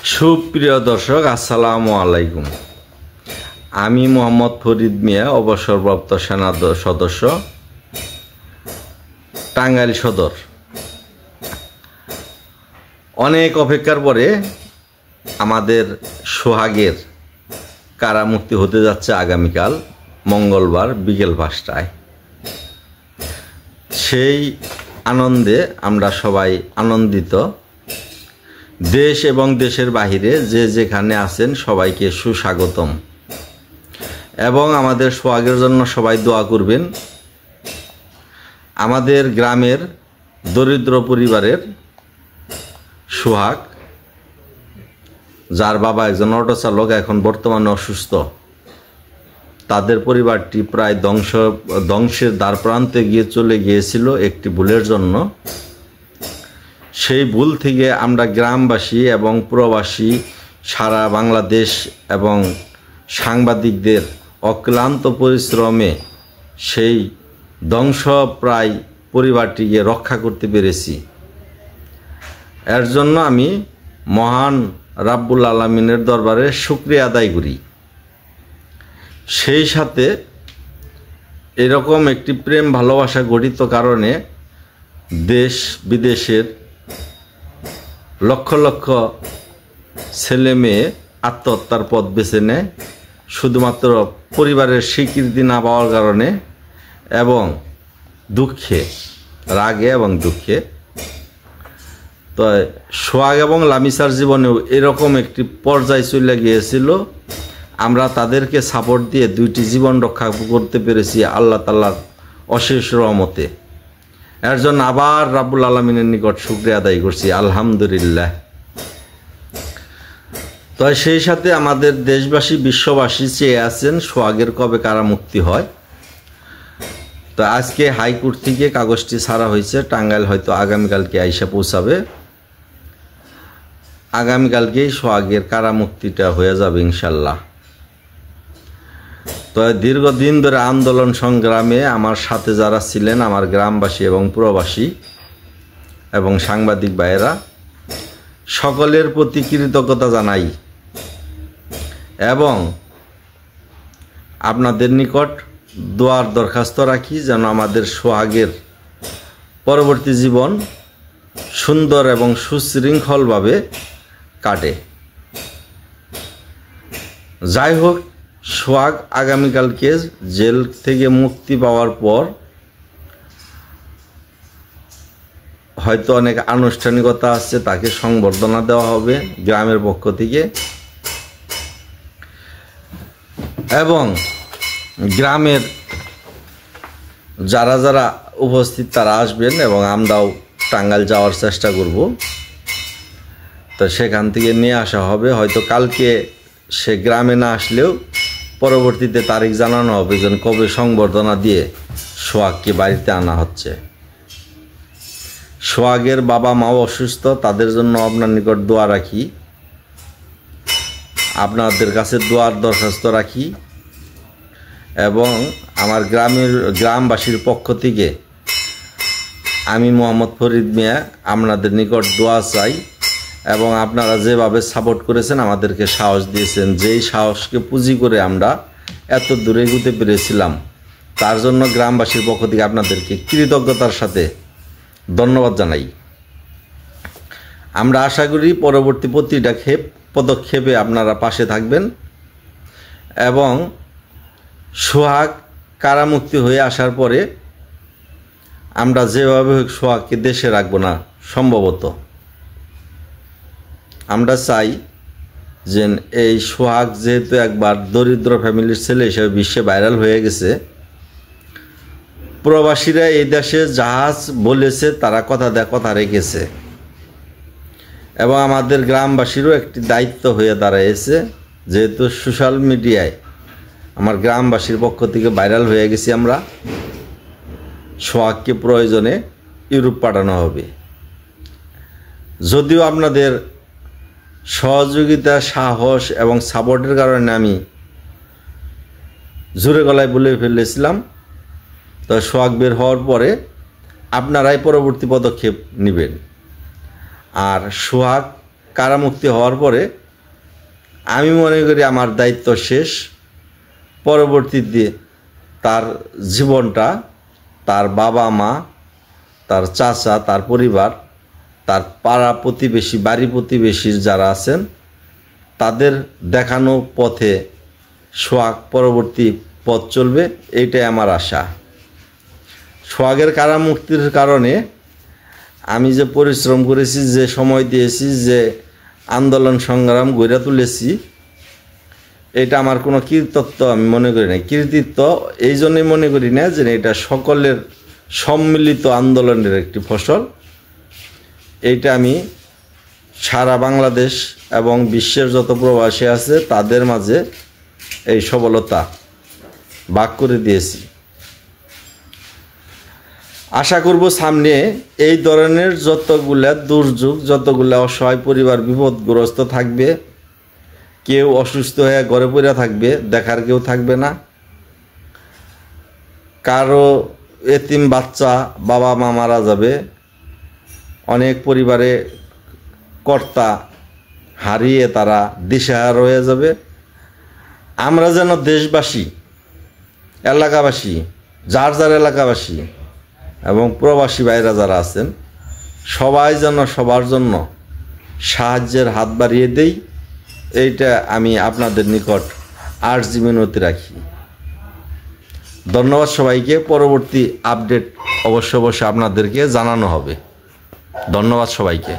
সুপ্রিয় দর্শক, আসসালামু আলাইকুম। আমি মোহাম্মদ ফরিদ মিয়া, অবসরপ্রাপ্ত সেনা সদস্য, টাঙ্গাইল সদর। অনেক অপেক্ষার পরে আমাদের সোহাগের কারামুক্তি হতে যাচ্ছে আগামীকাল মঙ্গলবার বিকেল 5টায়। সেই আনন্দে আমরা সবাই আনন্দিত। দেশ এবং দেশের বাহিরে যে যেখানে আছেন সবাইকে সুস্বাগতম এবং আমাদের সোহাগের জন্য সবাই দোয়া করবেন। আমাদের গ্রামের দরিদ্র পরিবারের সোহাগ, যার বাবা একজন অটো চালক, এখন বর্তমানে অসুস্থ। তাদের পরিবারটি প্রায় ধ্বংসের দ্বারপ্রান্তে গিয়ে চলে গিয়েছিল একটি ভুলের জন্য। সেই ভুল থেকে আমরা গ্রামবাসী এবং প্রবাসী, সারা বাংলাদেশ এবং সাংবাদিকদের অক্লান্ত পরিশ্রমে সেই ধ্বংসপ্রায় পরিবারটিকে রক্ষা করতে পেরেছি। এর জন্য আমি মহান রাব্বুল আলামিনের দরবারে শুকরিয়া আদায় করি। সেই সাথে এরকম একটি প্রেম ভালোবাসা গঠিত কারণে দেশ বিদেশের লক্ষ লক্ষ ছেলে মেয়ে আত্মহত্যার পথ বেছে নেয় শুধুমাত্র পরিবারের স্বীকৃতি না পাওয়ার কারণে এবং দুঃখে, রাগে এবং দুঃখে। তো সোহাগ এবং লামিসার জীবনেও এরকম একটি পর্যায়ে চলে গিয়েছিল। আমরা তাদেরকে সাপোর্ট দিয়ে 2টি জীবন রক্ষা করতে পেরেছি আল্লাহ তাআলার অশেষ রহমতে। এর জন্য আবার রাব্বুল আলামিনের নিকট শুকরিয়া আদায় করছি, আলহামদুলিল্লাহ। তো সেই সাথে আমাদের দেশবাসী, বিশ্ববাসী চেয়ে আছেন সোহাগের কবে কারামুক্তি হয়। তো আজকে হাইকোর্ট থেকে কাগজটি ছাড়া হয়েছে। টাঙ্গাইল হয়তো আগামীকালকে আইসা পৌঁছাবে। আগামীকালকেই সোহাগের কারামুক্তিটা হয়ে যাবে ইনশাল্লাহ। তো দীর্ঘদিন ধরে আন্দোলন সংগ্রামে আমার সাথে যারা ছিলেন, আমার গ্রামবাসী এবং প্রবাসী এবং সাংবাদিক ভাইয়েরা, সকলের প্রতি কৃতজ্ঞতা জানাই এবং আপনাদের নিকট দোয়ার দরখাস্ত রাখি যেন আমাদের সোহাগের পরবর্তী জীবন সুন্দর এবং সুশৃঙ্খলভাবে কাটে। যাই হোক, সোহাগ আগামীকালকে জেল থেকে মুক্তি পাওয়ার পর হয়তো অনেক আনুষ্ঠানিকতা আছে, তাকে সংবর্ধনা দেওয়া হবে গ্রামের পক্ষ থেকে এবং গ্রামের যারা যারা উপস্থিত তারা আসবেন এবং আমরাও টাঙ্গাইল যাওয়ার চেষ্টা করব। তো সেখান থেকে নিয়ে আসা হবে। হয়তো কালকে সে গ্রামে না আসলেও পরবর্তীতে তারিখ জানানো হবে যেন কবে সংবর্ধনা দিয়ে সোহাগকে বাড়িতে আনা হচ্ছে। সোহাগের বাবা মাও অসুস্থ, তাদের জন্য আপনার নিকট দোয়া রাখি, আপনাদের কাছে দোয়ার দরখাস্ত রাখি এবং আমার গ্রামবাসীর পক্ষ থেকে আমি মোহাম্মদ ফরিদ মিয়া আপনাদের নিকট দোয়া চাই এবং আপনারা যেভাবে সাপোর্ট করেছেন, আমাদেরকে সাহস দিয়েছেন, যেই সাহসকে পুঁজি করে আমরা এত দূরে এগোতে পেরেছিলাম, তার জন্য গ্রামবাসীর পক্ষ থেকে আপনাদেরকে কৃতজ্ঞতার সাথে ধন্যবাদ জানাই। আমরা আশা করি পরবর্তী প্রতিটা পদক্ষেপে আপনারা পাশে থাকবেন এবং সোহাগ কারামুক্তি হয়ে আসার পরে আমরা যেভাবে হোক সোহাগকে দেশে রাখবো না। সম্ভবত আমরা চাই যে এই সোহাগ যেহেতু একবার দরিদ্র ফ্যামিলির ছেলে হিসেবে বিশ্বে ভাইরাল হয়ে গেছে, প্রবাসীরা এই দেশে জাহাজ বলেছে, তারা কথা রেখেছে এবং আমাদের গ্রামবাসীরও একটি দায়িত্ব হয়ে দাঁড়িয়েছে। যেহেতু সোশ্যাল মিডিয়ায় আমার গ্রামবাসীর পক্ষ থেকে ভাইরাল হয়ে গেছি, আমরা সোহাগকে প্রয়োজনে ইউরোপ পাঠানো হবে। যদিও আপনাদের সহযোগিতা, সাহস এবং সাপোর্টের কারণে আমি জোরে গলায় বলে ফেলেছিলাম, তো সোহাগ বের হওয়ার পরে আপনারাই পরবর্তী পদক্ষেপ নেবেন। আর সোহাগ কারামুক্তি হওয়ার পরে আমি মনে করি আমার দায়িত্ব শেষ। পরবর্তীতে তার জীবনটা তার বাবা মা, তার চাচা, তার পরিবার, তার পাড়া প্রতিবেশী, বাড়ি প্রতিবেশীর যারা আছেন তাদের দেখানো পথে সোহাগ পরবর্তী পথ চলবে, এইটাই আমার আশা। সোহাগের কারামুক্তির কারণে আমি যে পরিশ্রম করেছি, যে সময় দিয়েছি, যে আন্দোলন সংগ্রাম গড়ে তুলেছি, এটা আমার কোনো কৃতিত্ব আমি মনে করি না। কৃতিত্ব এই জন্যই মনে করি না যে এটা সকলের সম্মিলিত আন্দোলনের একটি ফসল। এইটা আমি সারা বাংলাদেশ এবং বিশ্বের যত প্রবাসী আছে তাদের মাঝে এই সফলতা ভাগ করে দিয়েছি। আশা করব সামনে এই ধরনের যতগুলা দুর্যোগ, যতগুলা অসহায় পরিবার বিপদগ্রস্ত থাকবে, কেউ অসুস্থ হয়ে ঘরে পড়ে থাকবে, দেখার কেউ থাকবে না, কারো এতিম বাচ্চা বাবা মা মারা যাবে, অনেক পরিবারে কর্তা হারিয়ে তারা দিশেহারা হয়ে যাবে। আমরা যেন দেশবাসী, এলাকাবাসী, যার যার এলাকাবাসী এবং প্রবাসী ভাইরা যারা আছেন সবাই যেন সবার জন্য সাহায্যের হাত বাড়িয়ে দেই, এইটা আমি আপনাদের নিকট আর্জি মিনতি রাখি। ধন্যবাদ সবাইকে। পরবর্তী আপডেট অবশ্য আপনাদেরকে জানানো হবে। ধন্যবাদ সবাইকে।